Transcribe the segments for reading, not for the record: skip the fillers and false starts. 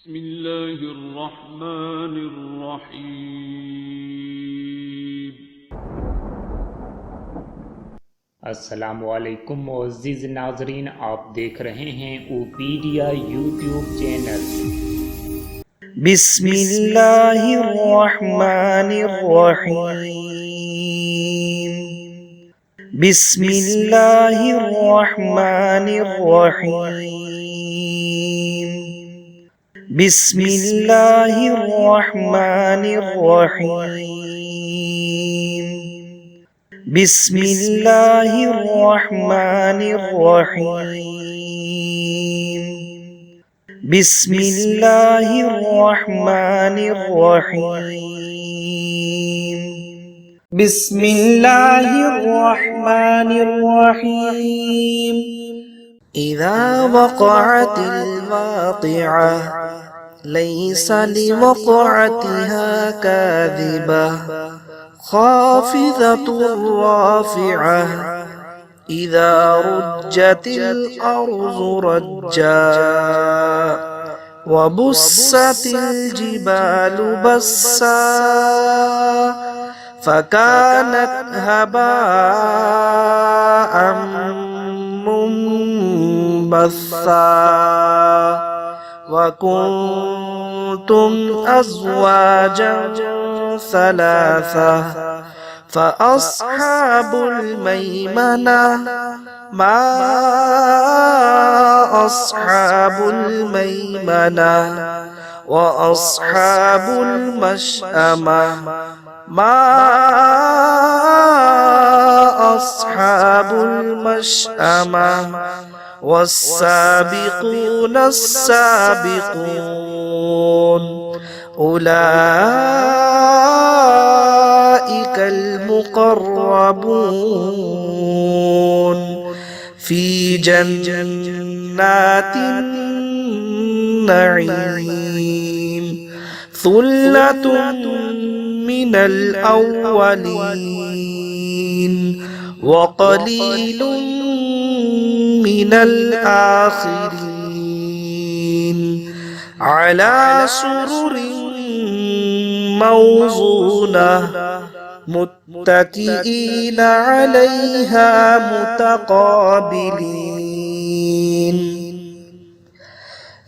بسم الله الرحمن الرحيم। अस्सलामुअलैकुम मुअज़्ज़िज़ नाज़रीन, आप देख रहे हैं ओपीडिया यूट्यूब चैनल। बिस्मिल्लाहिर्रहमानिर्रहीम। बिस्मिल्लाहिर्रहमानिर्रहीम। बिस्मिल्लाहिर्रहमानिर्रहीम। बिस्मिल्लाहिर्रहमानिर्रहीम। बिस्मिल्लाहिर्रहमानिर्रहीम। बिस्मिल्लाहिर्रहमानिर्रहीम। إذا وقعت الواقعة ليس لوقعتها كاذبة خافضة رافعة إذا رجت الأرض رجا وبست الجبال بسا فكانت هباء منبثا وكنتم أزواجا ثلاثة فأصحاب الميمنة ما أصحاب الميمنة وأصحاب المشأمة ما أصحاب المشأمة والسابقون السابقون أولئك المقربون في جنات النعيم ثلة من الأولين وقليل من الآخرين على سرر موضونة متكئين عليها متقابلين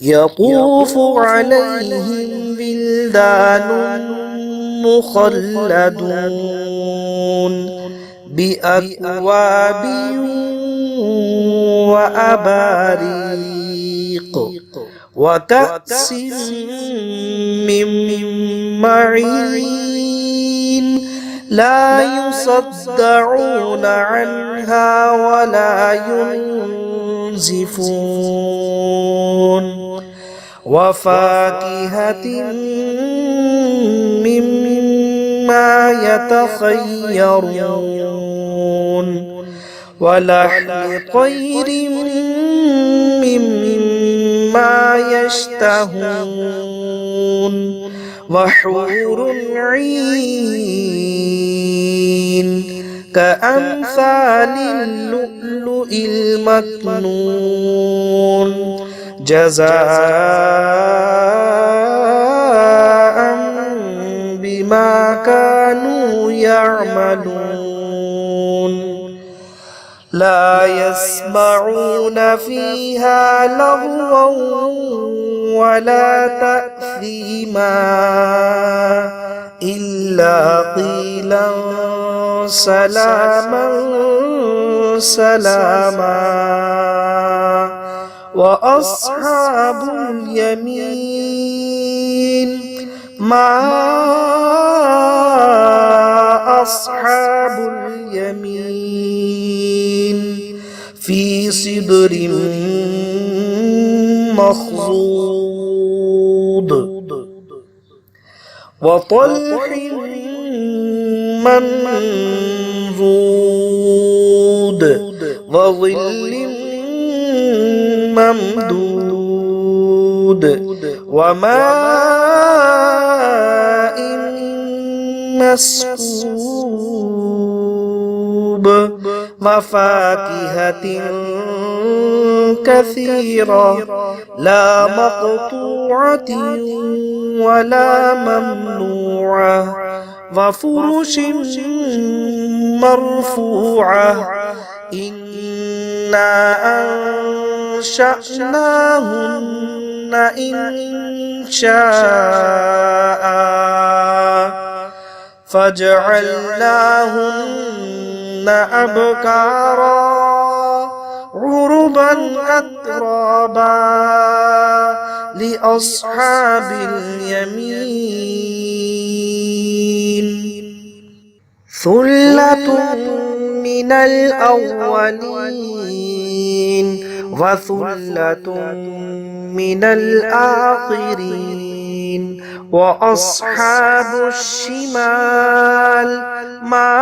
يطوف عليهم ولدان مخلدون بأكواب وأباريق وكأس من معين لا يصدعون عنها ولا ينزفون وفاكهة مما يتخيرون ولحم طير مما يشتهون وحور عين كأمثال اللؤلؤ المكنون جزاء بما كانوا يعملون لا يسمعون فيها لغوا ولا تأثيما إلا قيلا سلاما سلاما وأصحاب اليمين ما أصحاب اليمين في صدر مخضود وطلح منضود وظل ممدود وماء مسكوب وفاكهة كثيرة لا مقطوعة ولا ممنوعة وفرش مرفوعة إنا أنشأناهن إن شاء فجعلناهن أبكارا عربا أترابا لأصحاب اليمين ثلة من الأولين وثلة من الآخرين وأصحاب الشمال ما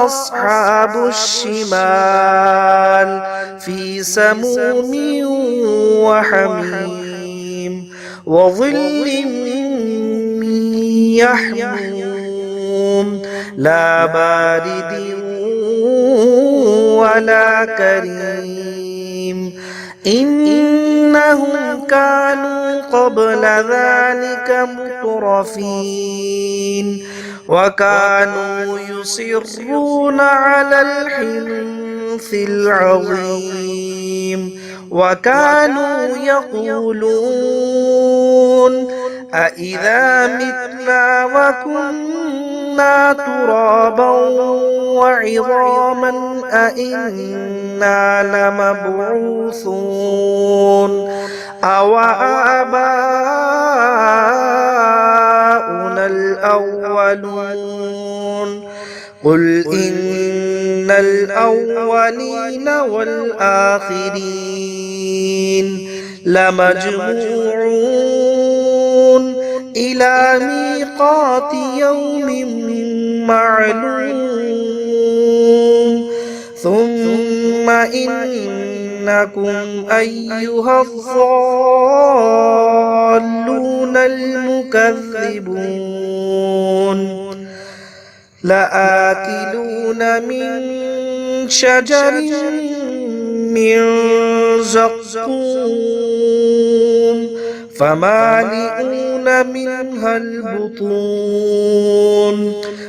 أصحاب الشمال في سموم وحميم وظل من يحموم لا بارد ولا كريم إنهم كانوا قبل ذلك مترفين وكانوا يصرون على الحنث العظيم وكانوا يقولون أإذا متنا وكنا ترابا وعظاما أإنا لمبعوثون أو آباؤنا الأولون قل إن الأولين والآخرين لمجموعون إلى ميقات يوم معلوم ثم إنكم أيها الضالون المكذبون لآكلون من شجر من زقوم فمالئون منها البطون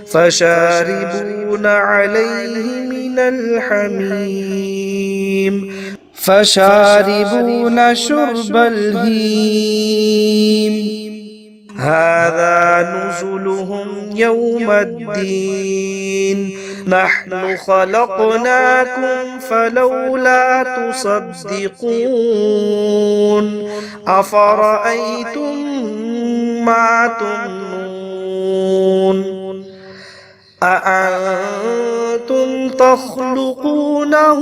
فشاربون عليه من الحميم فشاربون شرب الهيم هذا نزلهم يوم الدين نحن خلقناكم فلولا تصدقون أفرأيتم ما تمنون أأنتم تخلقونه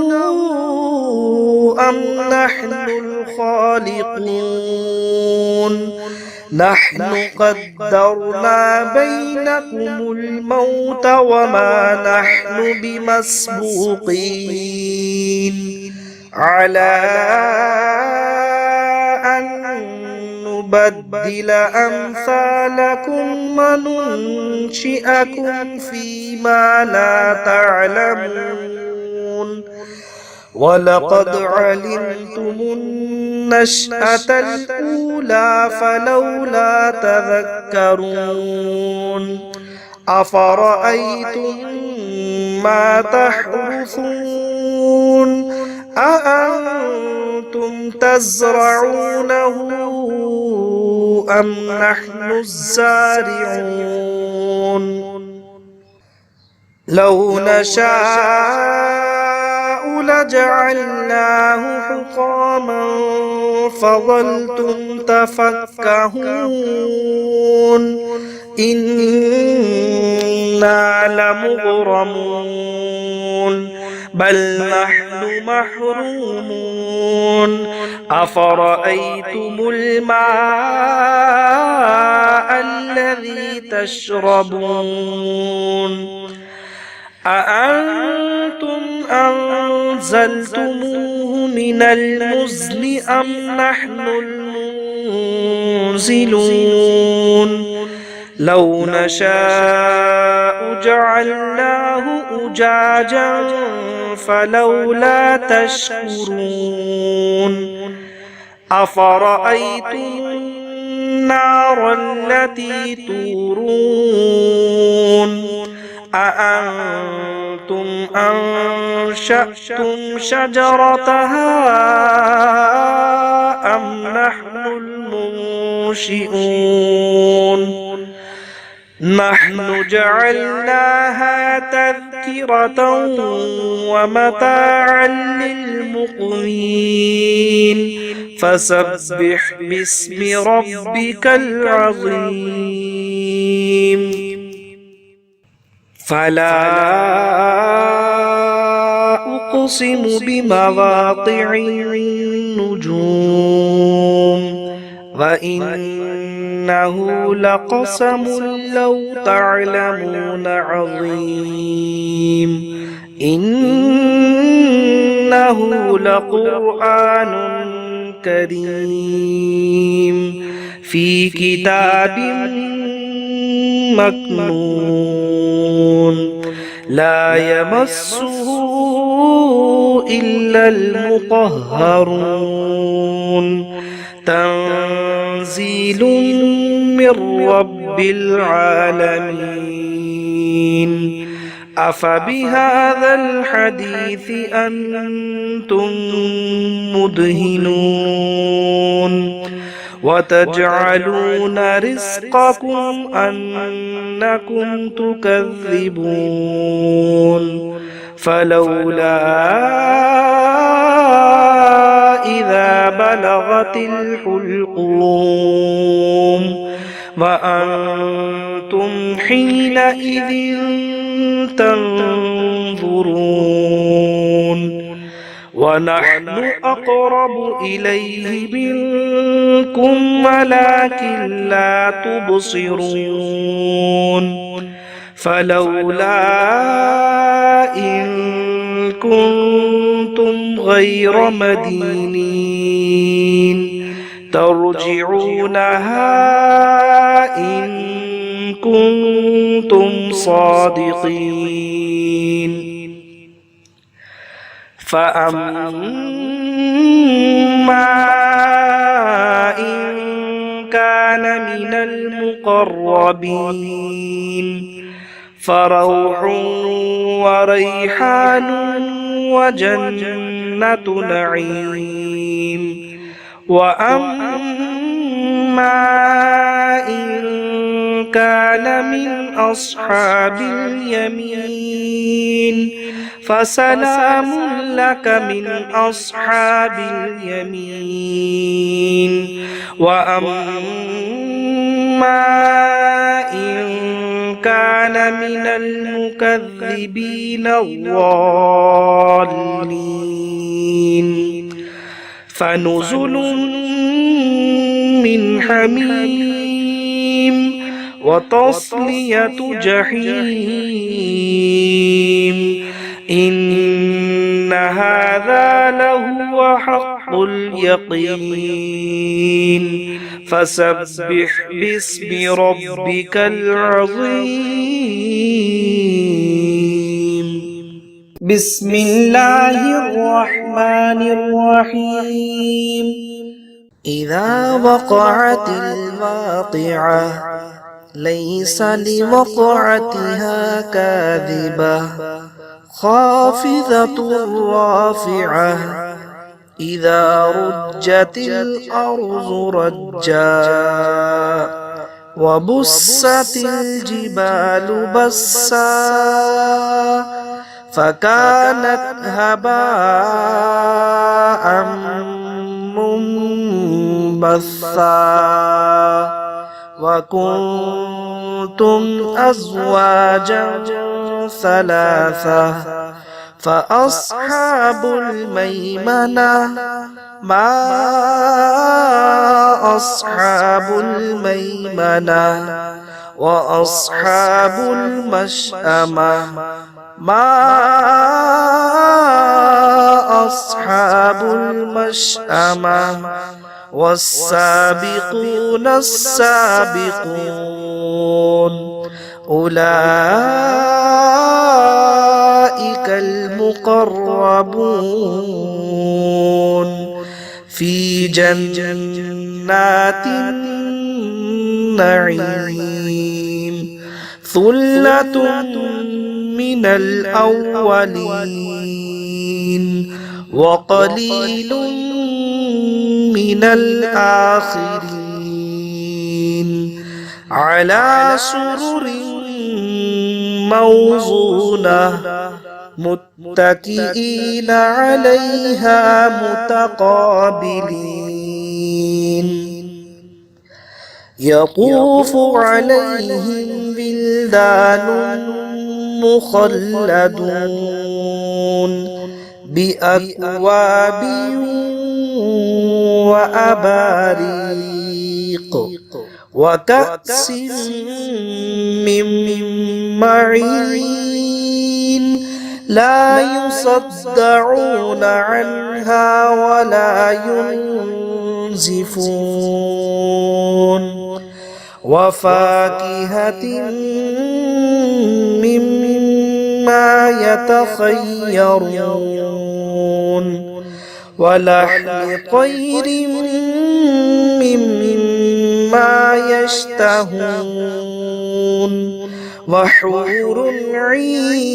أم نحن الخالقون نحن قدرنا بينكم الموت وما نحن بمسبوقين على أن نبدل أمثالكم وننشئكم فيما لا تعلمون ولقد علمتم النشأة الأولى فلولا تذكرون أفرأيتم ما تحرثون أأنتم تزرعونه أم نحن الزارعون لو نشاء لجعلناه حطاما فظلتم تفكهون إنا لمغرمون بل نحن محرومون أفرأيتم الماء الذي تشربون أأنتم أنزلتموه من المزن أم نحن المنزلون لو نشاء جعلناه أجاجا فلولا تشكرون أفرأيتم النار التي تورون أأنتم أنشأتم شجرتها أم نحن المنشئون نحن جعلناها تذكرة ومتاعا للمقوين فسبح باسم ربك العظيم فلا أقسم بمواقع النجوم وإنه لقسم لو تعلمون عظيم إنه لقرآن كريم في كتاب مكنون لا يمسه إلا المطهرون تنزيل من رب العالمين أفبهذا الحديث أنتم مدهنون وتجعلون رزقكم أنكم تكذبون فلولا إذا بلغت الحلقوم وأنتم حينئذ تنظرون ونحن أقرب إليه منكم ولكن لا تبصرون فلولا إن كنتم غير مدينين ترجعونها إن كنتم صادقين فأما إن كان من المقربين فروح وريحان وجنة نعيم وأما إن كان من أصحاب اليمين فسلام لك من أصحاب اليمين وأما إن كان من المكذبين الضالين فنزل من حميم وتصلية جحيم إن هذا لهو حق اليقين فسبح باسم ربك العظيم بسم الله الرحمن الرحيم إذا وقعت الواقعة ليس لوقعتها كاذبة خافضة رافعة إذا رجت الأرض رجا وبست الجبال بسا فكانت هباء منبثا وكنتم أزواجا ثلاثة فأصحاب الميمنة ما أصحاب الميمنة وأصحاب المشأمة ما أصحاب المشأمة والسابقون السابقون أولئك المقربون في جنات النعيم ثلة من الأولين وقليل من الآخرين على سرر موضونة متكئين عليها متقابلين يطوف عليهم بلدان مخلدون بأكواب وأباريق وكأس من معين لا يصدعون عنها ولا ينزفون وفاكهة مما يتخيرون ولحم طير مما يشتهون وحور عين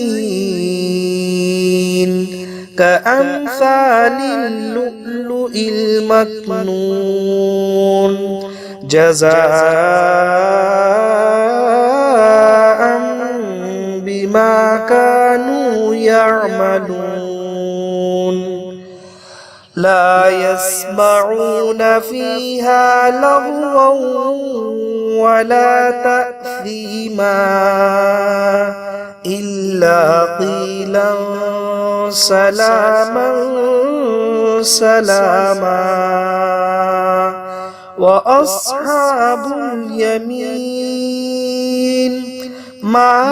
كأمثال اللؤلؤ المكنون جزاء بما كانوا يعملون لا يسمعون فيها لغوا ولا تأثيما إلا قيلا سلاما سلاما وأصحاب اليمين ما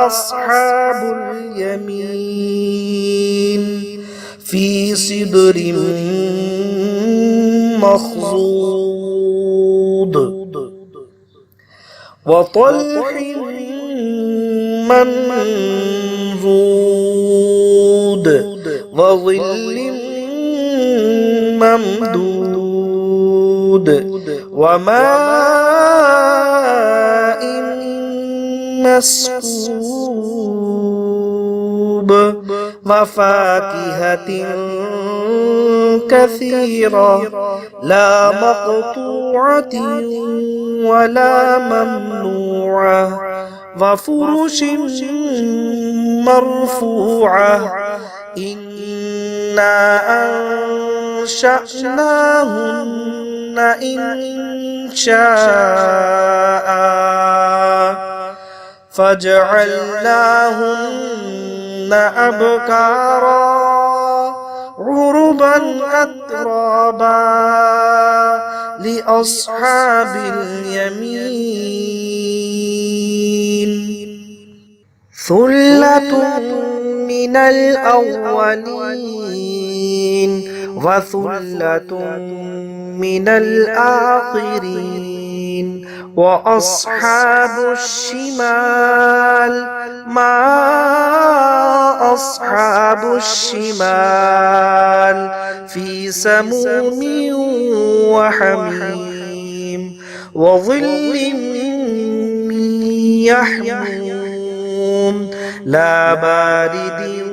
أصحاب اليمين في سدر مخضود وطلح منضود وظل ممدود وماء مسكوب وفاكهة كثيرة لا مقطوعة ولا ممنوعة وفرش مرفوعة إنا أنشأناهن إن شاء فجعلناهن أبكارا عربا أترابا لأصحاب اليمين ثلة من الأولين وثلة من الآخرين وأصحاب الشمال ما أصحاب الشمال في سموم وحميم وظل من يحموم لا بارد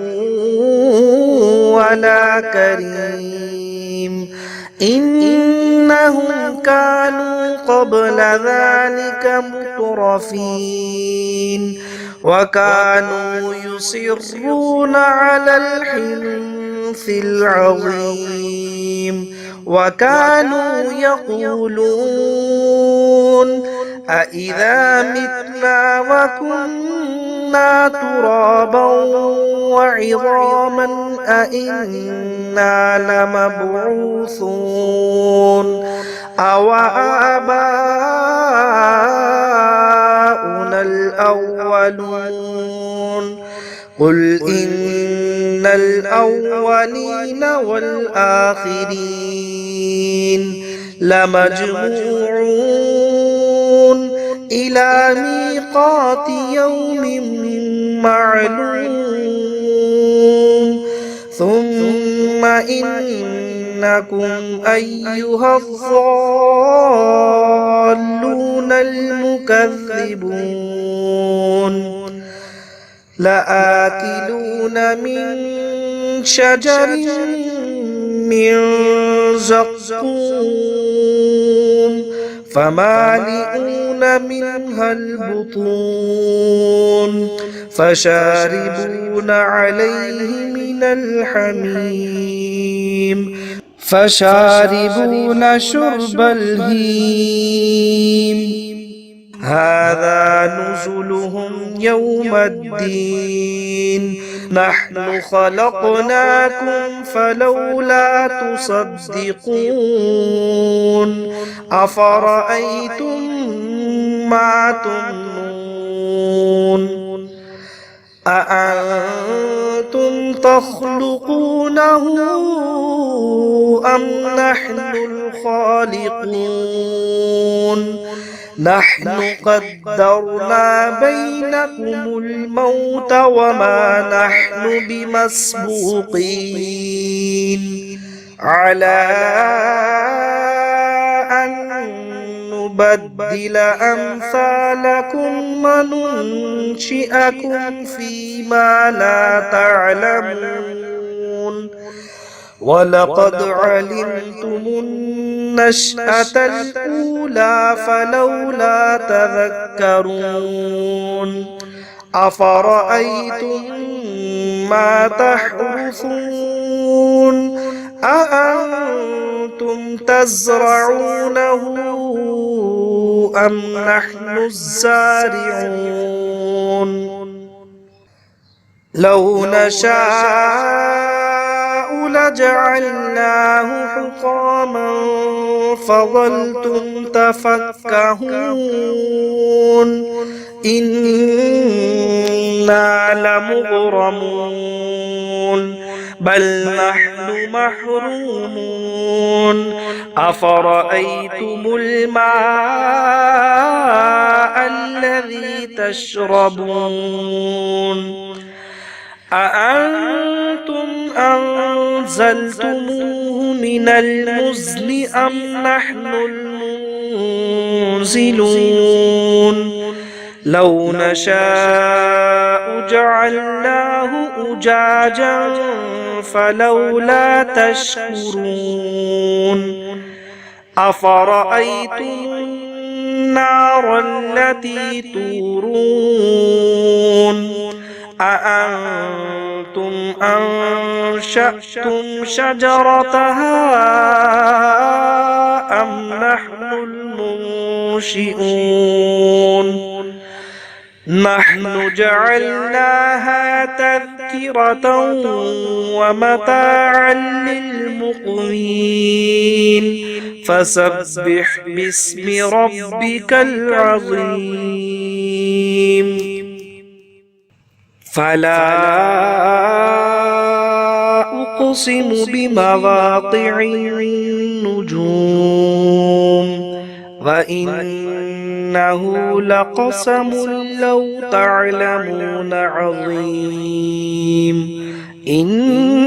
ولا كريم إنهم كانوا قبل ذلك مترفين وكانوا يصرون على الحنث العظيم وكانوا يقولون أإذا متنا وكنا ترابا وعظاما أإنا لمبعوثون أو آباؤنا الأولون قل إن الأولين والآخرين لمجموعون إلى ميقات ميقات يوم معلوم ثم إنكم أيها الضالون المكذبون لآكلون من شجر من زقوم فمالئون منها البطون فشاربون عليه من الحميم فشاربون شرب الهيم هذا نزلهم يوم الدين نحن خلقناكم فلولا تصدقون أفرأيتم ما تمنون أأنتم تخلقونه أم نحن الخالقون نحن قدرنا بينكم الموت وما نحن بمسبوقين على أن نبدل أمثالكم وننشئكم فيما لا تعلمون ولقد علمتم النشأة الأولى فلولا تذكرون أفرأيتم ما تحرثون أأنتم تزرعونه أم نحن الزارعون لو نشاء لجعلناه حطاما فظلتم تفكهون إنا لمغرمون بل نحن محرومون أفرأيتم الماء الذي تشربون أأنتم أنزلتموه من المزن أم نحن المنزلون لو نشاء جعلناه أجاجا فلولا تشكرون أفرأيتم النار التي تورون أأنتم أنشأتم شجرتها أم نحن المنشئون نحن جعلناها تذكرة ومتاعا للمقوين فسبح باسم ربك العظيم فلا أقسم بمواقع النجوم وإنه لقسم لو تعلمون عظيم إنه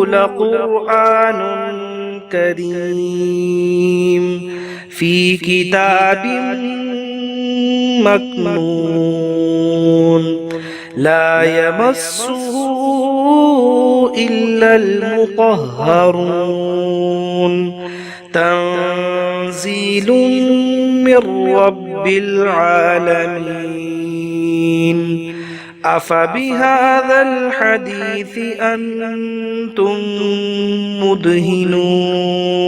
لقرآن كريم في كتاب مكنون لا يمسه إلا المطهرون تنزيل من رب العالمين أفبهذا الحديث أنتم مدهنون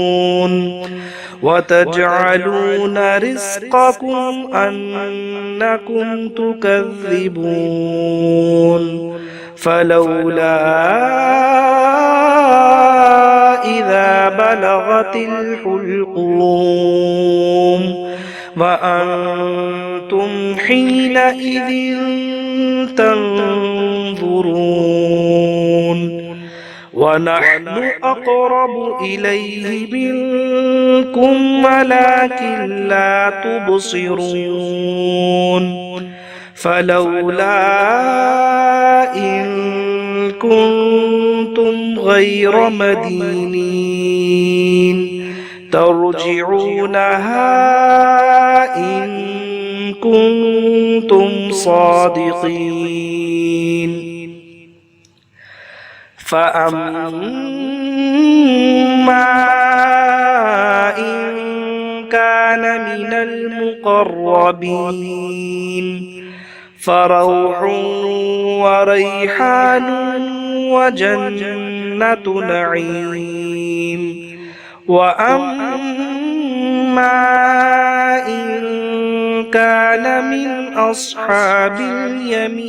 وتجعلون رزقكم أنكم تكذبون فلولا إذا بلغت الحلقوم وأنتم حينئذ تنظرون ونحن أقرب إليه منكم ولكن لا تبصرون فلولا إن كنتم غير مدينين ترجعونها إن كنتم صادقين فأما إن كان من المقربين فروح وريحان وجنة نعيم وأما إن كان من أصحاب اليمين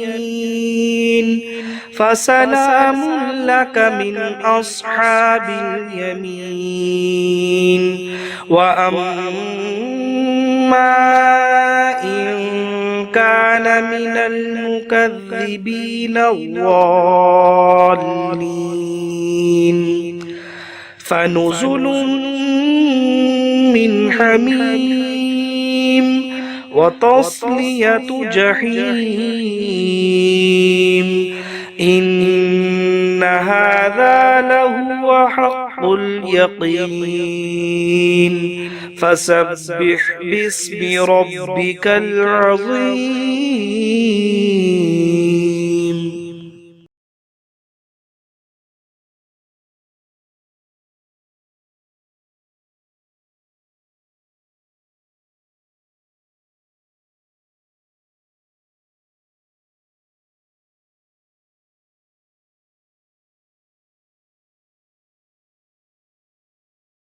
فسلام لك من أصحاب اليمين وأما إن كان من المكذبين الضالين فنزل من حميم وتصلية جحيم إن هذا لهو حق اليقين فسبح باسم ربك العظيم